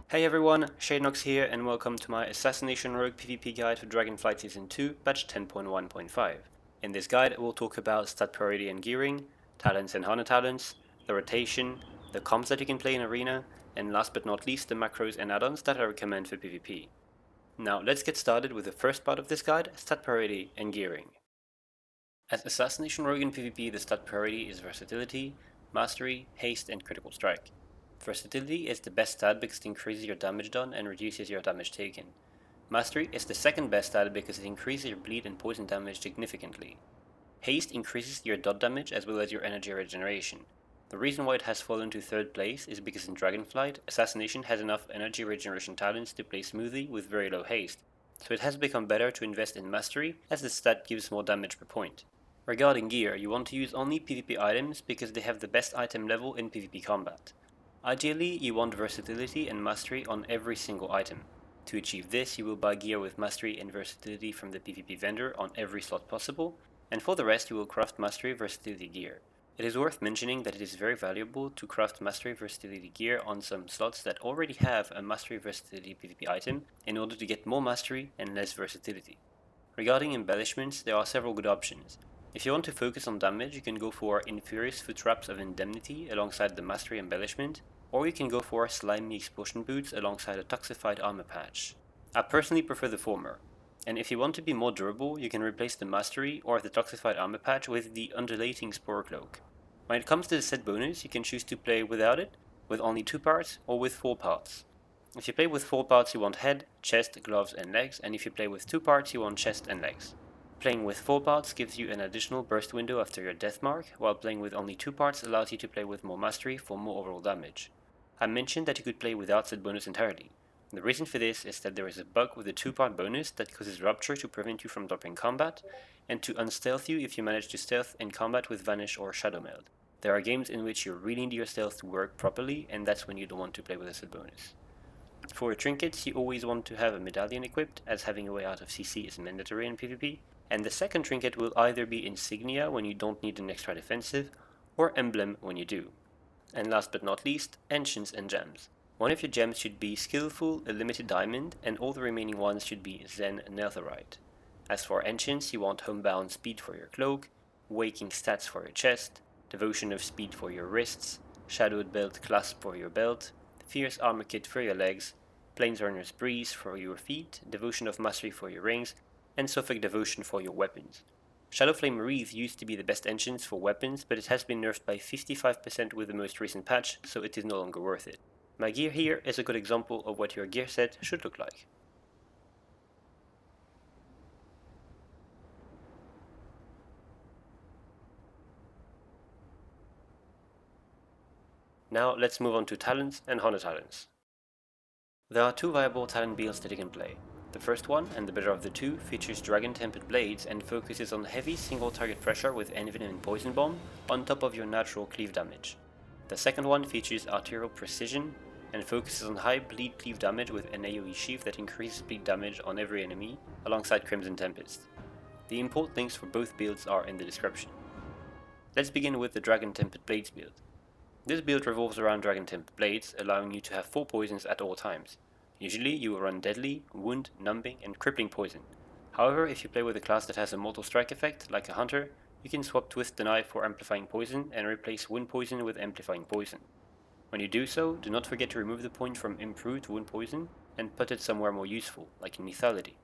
Hey everyone, Shadenox here and welcome to my Assassination Rogue PvP guide for Dragonflight Season 2, patch 10.1.5. In this guide we'll talk about stat priority and gearing, talents and honor talents, the rotation, the comps that you can play in Arena, and last but not least the macros and add-ons that I recommend for PvP. Now let's get started with the first part of this guide, stat priority and gearing. As Assassination Rogue in PvP, the stat priority is versatility, mastery, haste and critical strike. Versatility is the best stat because it increases your damage done and reduces your damage taken. Mastery is the second best stat because it increases your bleed and poison damage significantly. Haste increases your dot damage as well as your energy regeneration. The reason why it has fallen to third place is because in Dragonflight, Assassination has enough energy regeneration talents to play smoothly with very low haste, so it has become better to invest in Mastery as the stat gives more damage per point. Regarding gear, you want to use only PvP items because they have the best item level in PvP combat. Ideally, you want versatility and mastery on every single item. To achieve this, you will buy gear with mastery and versatility from the PvP vendor on every slot possible, and for the rest you will craft mastery versatility gear. It is worth mentioning that it is very valuable to craft mastery versatility gear on some slots that already have a mastery versatility PvP item in order to get more mastery and less versatility. Regarding embellishments, there are several good options. If you want to focus on damage, you can go for Infurious Foot Traps of Indemnity alongside the Mastery embellishment, or you can go for Slimy Explosion Boots alongside a Toxified Armor Patch. I personally prefer the former, and if you want to be more durable, you can replace the Mastery or the Toxified Armor Patch with the Undulating Spore Cloak. When it comes to the set bonus, you can choose to play without it, with only 2 parts, or with 4 parts. If you play with 4 parts you want head, chest, gloves and legs, and if you play with 2 parts you want chest and legs. Playing with 4 parts gives you an additional burst window after your death mark, while playing with only 2 parts allows you to play with more mastery for more overall damage. I mentioned that you could play without set bonus entirely. The reason for this is that there is a bug with the 2-part bonus that causes Rupture to prevent you from dropping combat, and to unstealth you if you manage to stealth in combat with Vanish or Shadow Meld. There are games in which you really need your stealth to work properly, and that's when you don't want to play with a set bonus. For your trinkets, you always want to have a medallion equipped, as having a way out of CC is mandatory in PvP, and the second trinket will either be Insignia when you don't need an extra defensive, or Emblem when you do. And last but not least, Ancients and Gems. One of your gems should be Skillful, a limited diamond, and all the remaining ones should be Zen Netherite. As for Ancients, you want Homebound Speed for your cloak, Waking Stats for your chest, Devotion of Speed for your wrists, Shadowed Belt Clasp for your belt, Fierce Armor Kit for your legs, Planesrunner's Breeze for your feet, Devotion of Mastery for your rings, and Sophic Devotion for your weapons. Shadowflame Wreath used to be the best ancients for weapons, but it has been nerfed by 55% with the most recent patch, so it is no longer worth it. My gear here is a good example of what your gear set should look like. Now let's move on to talents and honor talents. There are 2 viable talent builds that you can play. The first one, and the better of the 2, features Dragon Tempered Blades and focuses on heavy single target pressure with Envenom and Poison Bomb on top of your natural cleave damage. The second one features Arterial Precision and focuses on high bleed cleave damage with an AoE sheaf that increases bleed damage on every enemy alongside Crimson Tempest. The import links for both builds are in the description. Let's begin with the Dragon Tempered Blades build. This build revolves around Dragon Tempered Blades, allowing you to have 4 poisons at all times. Usually you will run Deadly, Wound, Numbing and Crippling Poison. However, if you play with a class that has a Mortal Strike effect, like a Hunter, you can swap Twist the Knife for Amplifying Poison and replace Wound Poison with Amplifying Poison. When you do so, do not forget to remove the point from Improved Wound Poison and put it somewhere more useful, like in Lethality.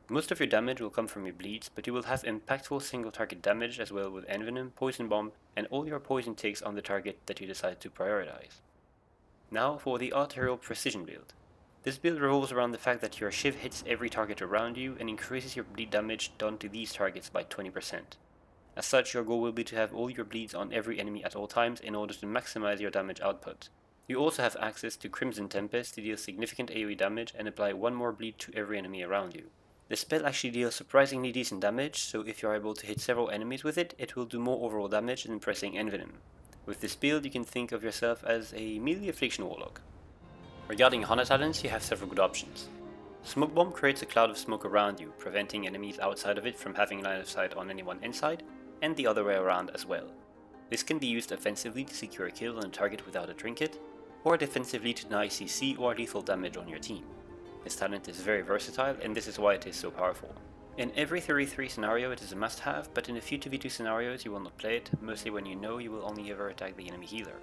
Most of your damage will come from your bleeds, but you will have impactful single target damage as well with Envenom, Poison Bomb, and all your poison takes on the target that you decide to prioritize. Now for the Arterial Precision build. This build revolves around the fact that your Shiv hits every target around you and increases your bleed damage done to these targets by 20%. As such, your goal will be to have all your bleeds on every enemy at all times in order to maximize your damage output. You also have access to Crimson Tempest to deal significant AoE damage and apply 1 more bleed to every enemy around you. The spell actually deals surprisingly decent damage, so if you are able to hit several enemies with it, it will do more overall damage than pressing Envenom. With this build, you can think of yourself as a melee Affliction Warlock. Regarding honor talents, you have several good options. Smoke Bomb creates a cloud of smoke around you, preventing enemies outside of it from having line of sight on anyone inside, and the other way around as well. This can be used offensively to secure a kill on a target without a trinket, or defensively to deny CC or lethal damage on your team. This talent is very versatile, and this is why it is so powerful. In every 33 scenario it is a must-have, but in a few 2v2 scenarios you will not play it, mostly when you know you will only ever attack the enemy healer.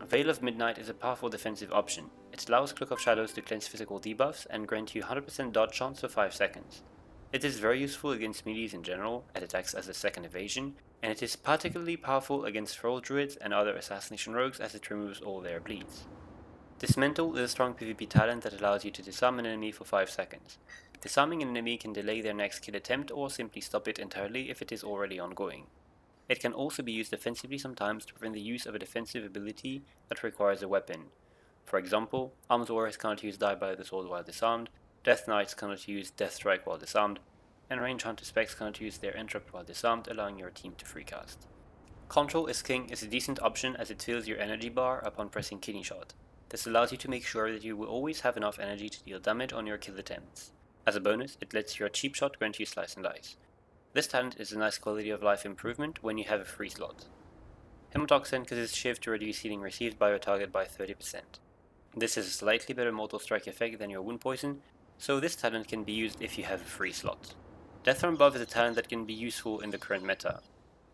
Veil of Midnight is a powerful defensive option. It allows Cloak of Shadows to cleanse physical debuffs and grant you 100% dodge chance for 5 seconds. It is very useful against melees in general, as it acts as a second evasion, and it is particularly powerful against Feral Druids and other Assassination Rogues as it removes all their bleeds. Dismantle is a strong PvP talent that allows you to disarm an enemy for 5 seconds. Disarming an enemy can delay their next kill attempt or simply stop it entirely if it is already ongoing. It can also be used defensively sometimes to prevent the use of a defensive ability that requires a weapon. For example, Arms Warriors cannot use Die by the Sword while disarmed, Death Knights cannot use Death Strike while disarmed, and Range Hunter Specs cannot use their Interrupt while disarmed, allowing your team to freecast. Control is King is a decent option as it fills your energy bar upon pressing Kidney Shot. This allows you to make sure that you will always have enough energy to deal damage on your kill attempts. As a bonus, it lets your cheap shot grant you Slice and Dice. This talent is a nice quality of life improvement when you have a free slot. Hemotoxin causes Shiv to reduce healing received by your target by 30%. This is a slightly better Mortal Strike effect than your Wound Poison, so this talent can be used if you have a free slot. Death from Above is a talent that can be useful in the current meta.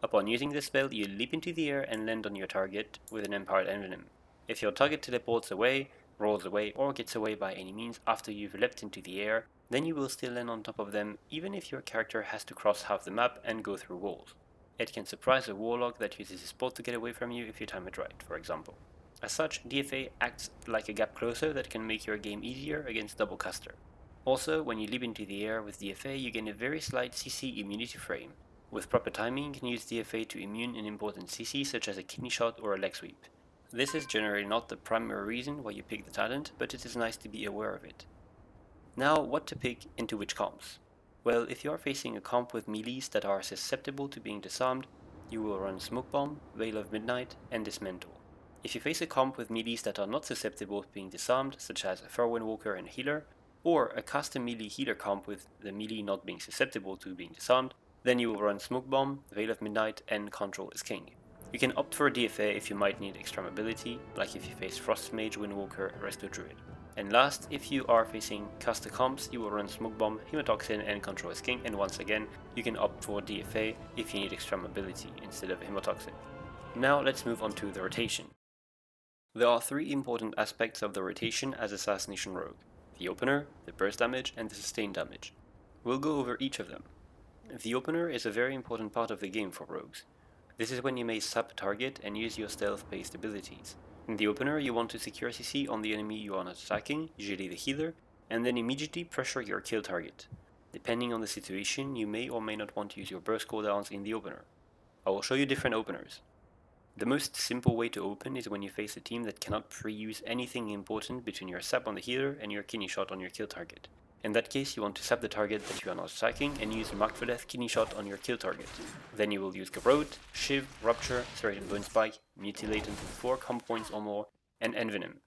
Upon using this spell, you leap into the air and land on your target with an Empowered Envenom. If your target teleports away, rolls away, or gets away by any means after you've leapt into the air, then you will still land on top of them even if your character has to cross half the map and go through walls. It can surprise a warlock that uses his spot to get away from you if you time it right, for example. As such, DFA acts like a gap closer that can make your game easier against double caster. Also, when you leap into the air with DFA, you gain a very slight CC immunity frame. With proper timing, you can use DFA to immune an important CC such as a kidney shot or a leg sweep. This is generally not the primary reason why you pick the talent, but it is nice to be aware of it. Now, what to pick into which comps? Well, if you are facing a comp with melees that are susceptible to being disarmed, you will run Smoke Bomb, Veil of Midnight, and Dismantle. If you face a comp with melees that are not susceptible to being disarmed, such as a Fairwind Walker and Healer, or a custom melee healer comp with the melee not being susceptible to being disarmed, then you will run Smoke Bomb, Veil of Midnight, and Control is King. You can opt for a DFA if you might need extra mobility, like if you face Frost Mage, Windwalker, Resto Druid. And last, if you are facing caster comps, you will run Smoke Bomb, Hemotoxin, and Control is King, and once again, you can opt for DFA if you need extra mobility instead of Hemotoxin. Now let's move on to the rotation. There are 3 important aspects of the rotation as Assassination Rogue: the opener, the burst damage, and the sustain damage. We'll go over each of them. The opener is a very important part of the game for rogues. This is when you may sap a target and use your stealth-based abilities. In the opener, you want to secure CC on the enemy you are not attacking, usually the healer, and then immediately pressure your kill target. Depending on the situation, you may or may not want to use your burst cooldowns in the opener. I will show you different openers. The most simple way to open is when you face a team that cannot pre-use anything important between your sap on the healer and your kidney shot on your kill target. In that case, you want to sap the target that you are not attacking and use Marked for Death kidney shot on your kill target. Then you will use Garrote, Shiv, Rupture, Serrated Bone Spike, Mutilate until 4 combo points or more, and Envenom.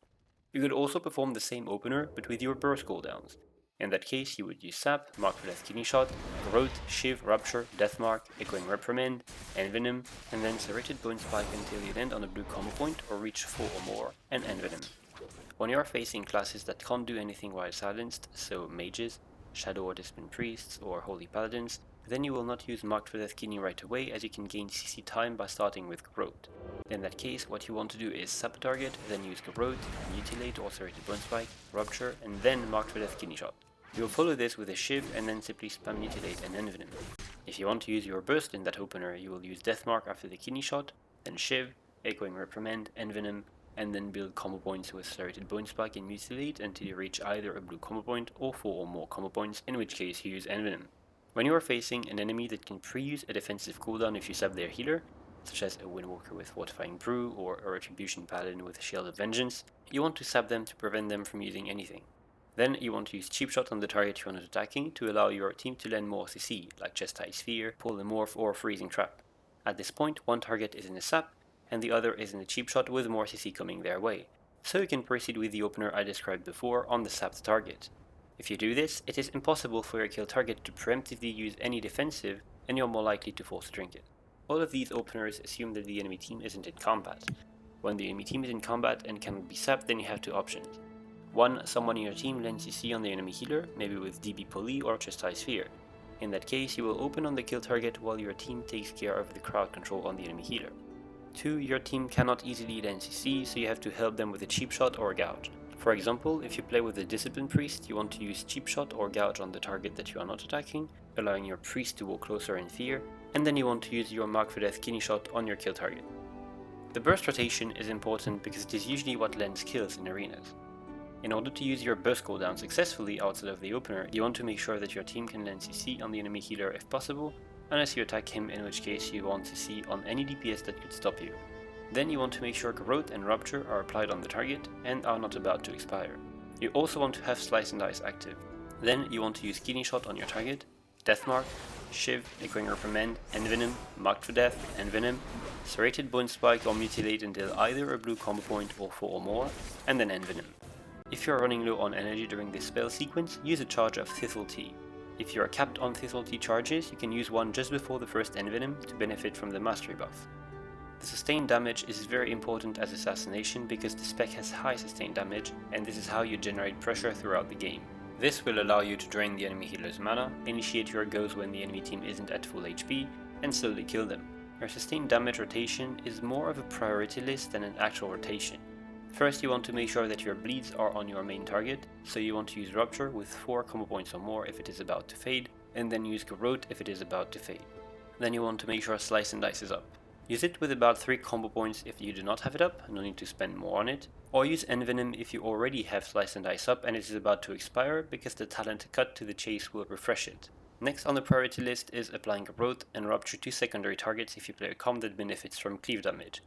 You could also perform the same opener but with your burst cooldowns. In that case, you would use Sap, Marked for Death kidney shot, Garrote, Shiv, Rupture, Deathmark, Echoing Reprimand, Envenom, and then Serrated Bone Spike until you land on a blue combo point or reach 4 or more, and Envenom. When you are facing classes that can't do anything while silenced, so mages, Shadow or Discipline Priests, or Holy Paladins, then you will not use Marked for Death kidney right away as you can gain CC time by starting with Garrote. In that case, what you want to do is sap a target, then use Garrote, Mutilate or Serrated Bone Spike, Rupture, and then Marked for Death kidney shot. You will follow this with a Shiv and then simply spam Mutilate and Envenom. If you want to use your burst in that opener, you will use Deathmark after the kidney shot, then Shiv, Echoing Reprimand, Envenom, and then build combo points with Serrated Bone Spike and Mutilate until you reach either a blue combo point or 4 or more combo points, in which case you use Envenom. When you are facing an enemy that can pre-use a defensive cooldown if you sap their healer, such as a Windwalker with Fortifying Brew or a Retribution Paladin with Shield of Vengeance, you want to sap them to prevent them from using anything. Then you want to use Cheap Shot on the target you are not attacking to allow your team to land more CC, like Chest-High Sphere, Polymorph, or Freezing Trap. At this point, one target is in a sap, and the other is in a Cheap Shot with more CC coming their way, so you can proceed with the opener I described before on the sapped target. If you do this, it is impossible for your kill target to preemptively use any defensive, and you're more likely to force a trinket. All of these openers assume that the enemy team isn't in combat. When the enemy team is in combat and cannot be sapped, then you have two options. 1. Someone in your team lends CC on the enemy healer, maybe with DB Poly or Chastised Sphere. In that case, you will open on the kill target while your team takes care of the crowd control on the enemy healer. 2. Your team cannot easily lend CC, so you have to help them with a cheap shot or gouge. For example, if you play with a Discipline Priest, you want to use cheap shot or gouge on the target that you are not attacking, allowing your priest to walk closer in fear, and then you want to use your Mark for Death kidney shot on your kill target. The burst rotation is important because it is usually what lends kills in arenas. In order to use your burst cooldown successfully outside of the opener, you want to make sure that your team can lend CC on the enemy healer if possible, unless you attack him, in which case you want CC on any DPS that could stop you. Then you want to make sure Growth and Rupture are applied on the target and are not about to expire. You also want to have Slice and Dice active. Then you want to use Kidney Shot on your target, Deathmark, Shiv, Echoing Reprimand, Envenom, Marked for Death, Envenom, Serrated Bone Spike or Mutilate until either a blue combo point or 4 or more, and then Envenom. If you are running low on energy during this spell sequence, use a charge of Thistle Tea. If you are capped on Thistle Tea charges, you can use one just before the first Envenom to benefit from the Mastery buff. The sustained damage is very important as Assassination because the spec has high sustained damage, and this is how you generate pressure throughout the game. This will allow you to drain the enemy healer's mana, initiate your goes when the enemy team isn't at full HP, and slowly kill them. Your sustained damage rotation is more of a priority list than an actual rotation. First, you want to make sure that your bleeds are on your main target, so you want to use Rupture with 4 combo points or more if it is about to fade, and then use Garrote if it is about to fade. Then you want to make sure Slice and Dice is up. Use it with about 3 combo points if you do not have it up, no need to spend more on it, or use Envenom if you already have Slice and Dice up and it is about to expire because the talent Cut to the Chase will refresh it. Next on the priority list is applying Growth and Rupture to secondary targets if you play a comp that benefits from cleave damage.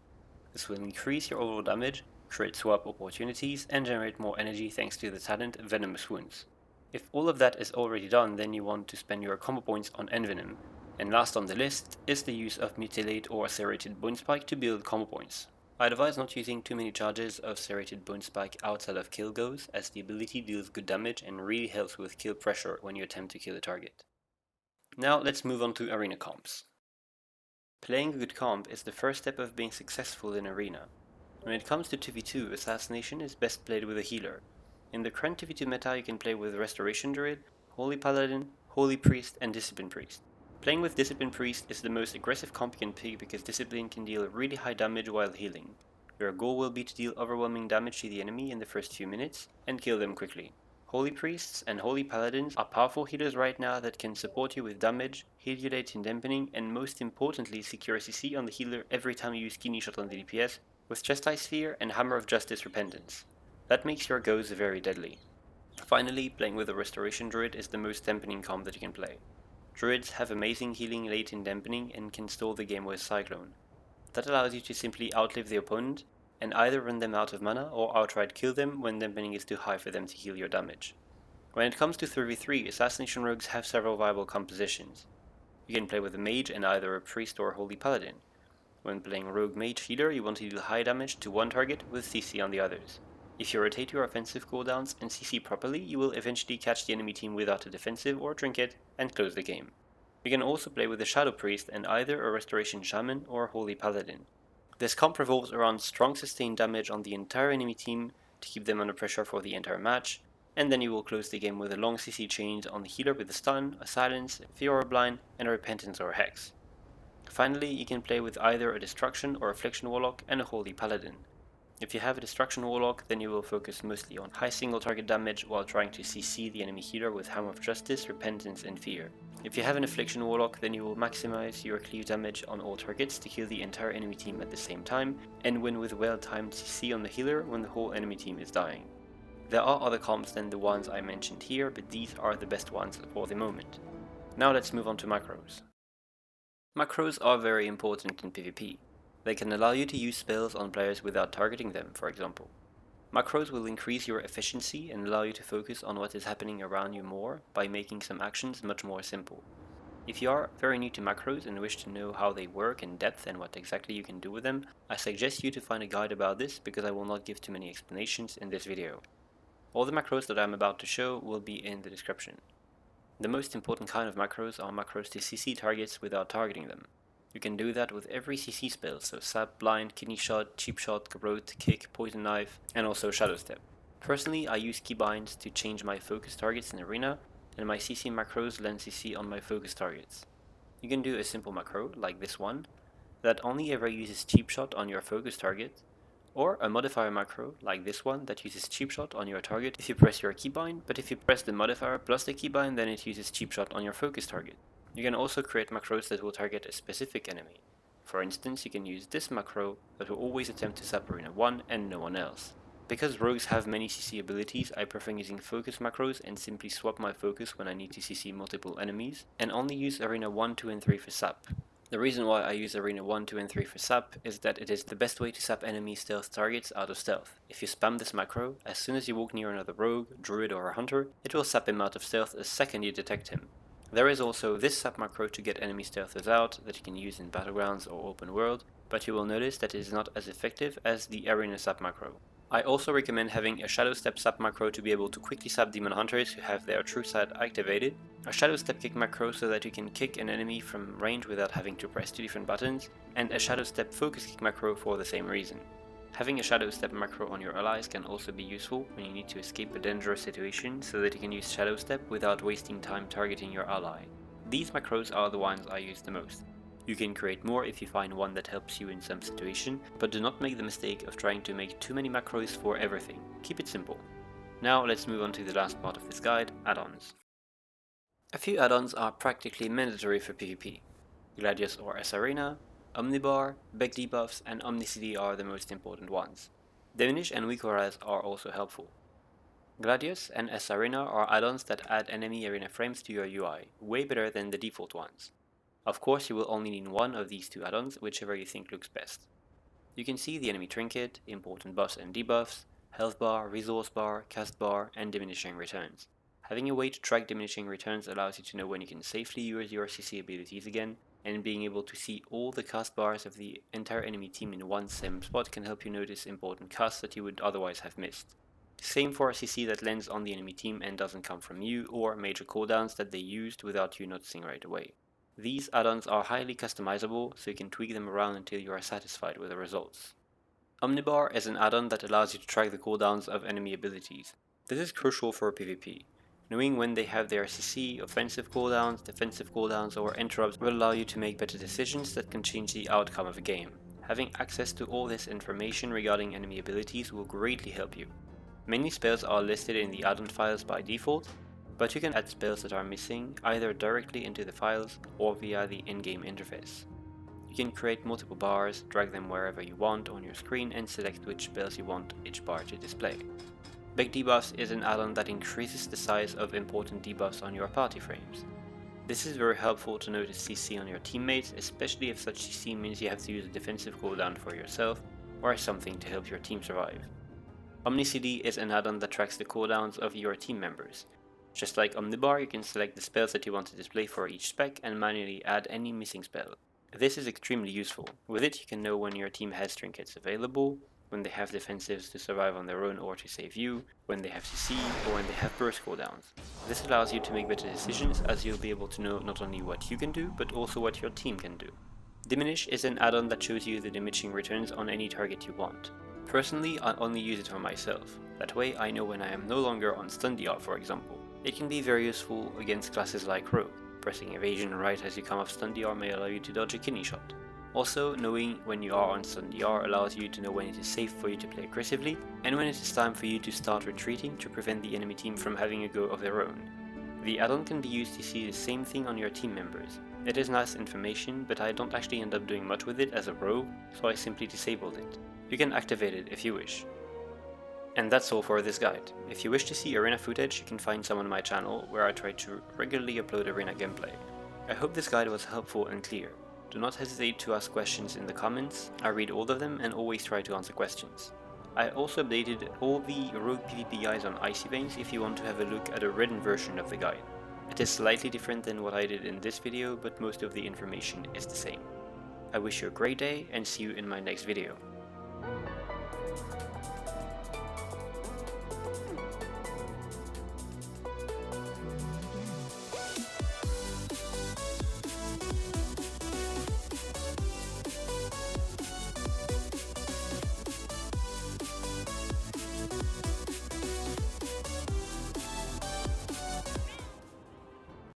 This will increase your overall damage, create swap opportunities, and generate more energy thanks to the talent Venomous Wounds. If all of that is already done, then you want to spend your combo points on Envenom. And last on the list is the use of Mutilate or Serrated Bone Spike to build combo points. I advise not using too many charges of Serrated Bone Spike outside of kill goes, as the ability deals good damage and really helps with kill pressure when you attempt to kill a target. Now let's move on to arena comps. Playing a good comp is the first step of being successful in arena. When it comes to 2v2, Assassination is best played with a healer. In the current 2v2 meta you can play with Restoration Druid, Holy Paladin, Holy Priest, and Discipline Priest. Playing with Discipline Priest is the most aggressive comp you can pick because Discipline can deal really high damage while healing. Your goal will be to deal overwhelming damage to the enemy in the first few minutes and kill them quickly. Holy Priests and Holy Paladins are powerful healers right now that can support you with damage, heal you late in dampening, and most importantly secure CC on the healer every time you use Kidney Shot on the DPS with Chastised Sphere and Hammer of Justice Repentance. That makes your goes very deadly. Finally, playing with a Restoration Druid is the most dampening comp that you can play. Druids have amazing healing late in dampening and can stall the game with Cyclone. That allows you to simply outlive the opponent and either run them out of mana or outright kill them when dampening is too high for them to heal your damage. When it comes to 3v3, Assassination Rogues have several viable compositions. You can play with a mage and either a priest or a holy paladin. When playing rogue mage healer, you want to deal high damage to one target with CC on the others. If you rotate your offensive cooldowns and CC properly, you will eventually catch the enemy team without a defensive or trinket and close the game. You can also play with a Shadow Priest and either a Restoration Shaman or a Holy Paladin. This comp revolves around strong sustained damage on the entire enemy team to keep them under pressure for the entire match, and then you will close the game with a long CC chain on the healer with a Stun, a Silence, a Fear or Blind, and a Repentance or a Hex. Finally, you can play with either a Destruction or Affliction Warlock and a Holy Paladin. If you have a Destruction Warlock, then you will focus mostly on high single target damage while trying to CC the enemy healer with Hammer of Justice, Repentance, and Fear. If you have an Affliction Warlock, then you will maximize your cleave damage on all targets to kill the entire enemy team at the same time, and win with well-timed CC on the healer when the whole enemy team is dying. There are other comps than the ones I mentioned here, but these are the best ones for the moment. Now let's move on to macros. Macros are very important in PvP. They can allow you to use spells on players without targeting them, for example. Macros will increase your efficiency and allow you to focus on what is happening around you more by making some actions much more simple. If you are very new to macros and wish to know how they work in depth and what exactly you can do with them, I suggest you to find a guide about this because I will not give too many explanations in this video. All the macros that I am about to show will be in the description. The most important kind of macros are macros to CC targets without targeting them. You can do that with every CC spell, so Sap, Blind, Kidney Shot, Cheap Shot, Garrote, Kick, Poison Knife, and also Shadow Step. Personally, I use keybinds to change my focus targets in Arena, and my CC macros land CC on my focus targets. You can do a simple macro, like this one, that only ever uses Cheap Shot on your focus target, or a modifier macro, like this one, that uses Cheap Shot on your target if you press your keybind, but if you press the modifier plus the keybind, then it uses Cheap Shot on your focus target. You can also create macros that will target a specific enemy. For instance, you can use this macro that will always attempt to sap Arena 1 and no one else. Because rogues have many CC abilities, I prefer using focus macros and simply swap my focus when I need to CC multiple enemies, and only use Arena 1, 2 and 3 for sap. The reason why I use Arena 1, 2 and 3 for sap is that it is the best way to sap enemy stealth targets out of stealth. If you spam this macro, as soon as you walk near another rogue, druid or a hunter, it will sap him out of stealth the second you detect him. There is also this sap macro to get enemy stealthers out that you can use in battlegrounds or open world, but you will notice that it is not as effective as the Arena sap macro. I also recommend having a Shadow Step sap macro to be able to quickly sap demon hunters who have their true sight activated, a Shadow Step kick macro so that you can kick an enemy from range without having to press 2 different buttons, and a Shadow Step focus kick macro for the same reason. Having a Shadow Step macro on your allies can also be useful when you need to escape a dangerous situation so that you can use Shadow Step without wasting time targeting your ally. These macros are the ones I use the most. You can create more if you find one that helps you in some situation, but do not make the mistake of trying to make too many macros for everything. Keep it simple. Now let's move on to the last part of this guide, add-ons. A few add-ons are practically mandatory for PvP. Gladiator or S-Arena, Omnibar, Beck debuffs, and Omnicity are the most important ones. Diminish and Weak Auras are also helpful. Gladius and S-Arena are add-ons that add enemy arena frames to your UI, way better than the default ones. Of course, you will only need one of these two add-ons, whichever you think looks best. You can see the enemy trinket, important buffs and debuffs, health bar, resource bar, cast bar, and diminishing returns. Having a way to track diminishing returns allows you to know when you can safely use your CC abilities again, and being able to see all the cast bars of the entire enemy team in one same spot can help you notice important casts that you would otherwise have missed. Same for a CC that lands on the enemy team and doesn't come from you, or major cooldowns that they used without you noticing right away. These add-ons are highly customizable, so you can tweak them around until you are satisfied with the results. Omnibar is an add-on that allows you to track the cooldowns of enemy abilities. This is crucial for PvP. Knowing when they have their CC, offensive cooldowns, defensive cooldowns, or interrupts will allow you to make better decisions that can change the outcome of a game. Having access to all this information regarding enemy abilities will greatly help you. Many spells are listed in the add-on files by default, but you can add spells that are missing either directly into the files or via the in-game interface. You can create multiple bars, drag them wherever you want on your screen, and select which spells you want each bar to display. Beck debuffs is an add-on that increases the size of important debuffs on your party frames. This is very helpful to notice CC on your teammates, especially if such CC means you have to use a defensive cooldown for yourself, or something to help your team survive. Omnicity is an add-on that tracks the cooldowns of your team members. Just like Omnibar, you can select the spells that you want to display for each spec and manually add any missing spell. This is extremely useful. With it, you can know when your team has trinkets available, when they have defensives to survive on their own or to save you, when they have CC, or when they have burst cooldowns. This allows you to make better decisions, as you'll be able to know not only what you can do, but also what your team can do. Diminish is an add-on that shows you the diminishing returns on any target you want. Personally, I only use it for myself. That way I know when I am no longer on stun DR, for example. It can be very useful against classes like Rogue. Pressing evasion right as you come off stun DR may allow you to dodge a kidney shot. Also, knowing when you are on stun DR allows you to know when it is safe for you to play aggressively, and when it is time for you to start retreating to prevent the enemy team from having a go of their own. The add-on can be used to see the same thing on your team members. It is nice information, but I don't actually end up doing much with it as a rogue, so I simply disabled it. You can activate it if you wish. And that's all for this guide. If you wish to see arena footage, you can find some on my channel, where I try to regularly upload arena gameplay. I hope this guide was helpful and clear. Do not hesitate to ask questions in the comments. I read all of them and always try to answer questions. I also updated all the Rogue PvP guides on Icy Veins if you want to have a look at a written version of the guide. It is slightly different than what I did in this video, but most of the information is the same. I wish you a great day and see you in my next video.